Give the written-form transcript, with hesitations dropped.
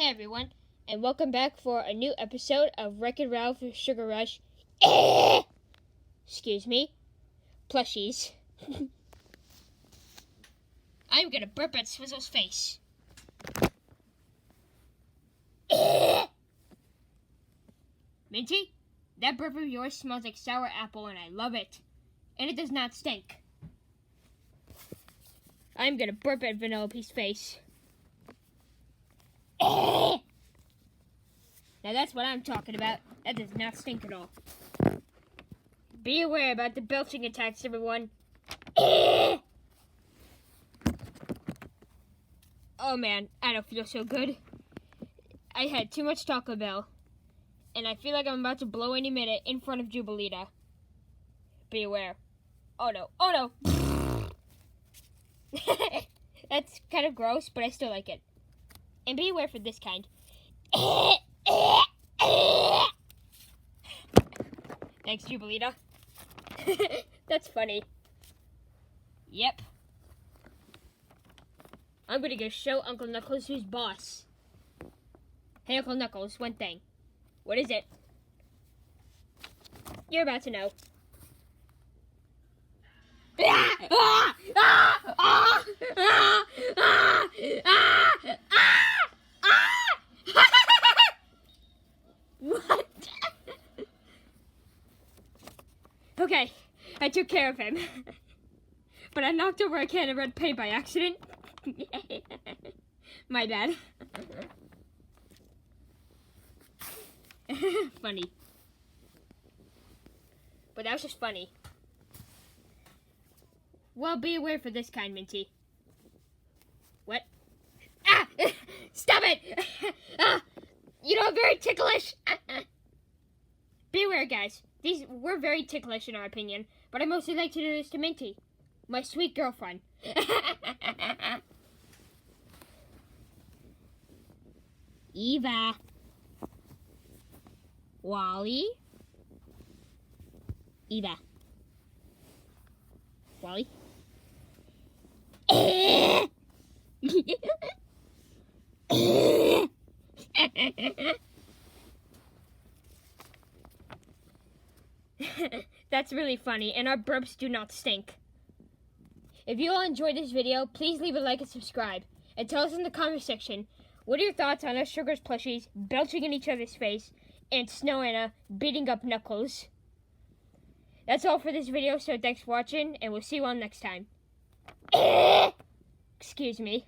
Hey everyone, and welcome back for a new episode of Wreck-It Ralph Sugar Rush. Excuse me. Plushies. I'm gonna burp at Swizzle's face. Minty, that burp of yours smells like sour apple and I love it. And it does not stink. I'm gonna burp at Vanellope's face. Now that's what I'm talking about. That does not stink at all. Be aware about the belching attacks, everyone. Oh man, I don't feel so good. I had too much Taco Bell, and I feel like I'm about to blow any minute in front of Jubilita. Be aware. Oh no, oh no. That's kind of gross, but I still like it. And be aware for this kind. Thanks, Jubilita. That's funny. Yep. I'm gonna go show Uncle Knuckles who's boss. Hey, Uncle Knuckles, one thing. What is it? You're about to know. What? Okay, I took care of him. But I knocked over a can of red paint by accident. My bad. Funny. But that was just funny. Well, be aware for this kind, Minty. What? Ah! Stop it! You know, very ticklish. Be aware, guys. We're very ticklish in our opinion, but I mostly like to do this to Minty, my sweet girlfriend. Eva. Wally. Eva. Wally. That's really funny, and our burps do not stink. If you all enjoyed this video, please leave a like and subscribe. And tell us in the comment section, what are your thoughts on us Sugar's plushies belching in each other's face and Snowanna beating up Knuckles? That's all for this video, so thanks for watching, and we'll see you all next time. Excuse me.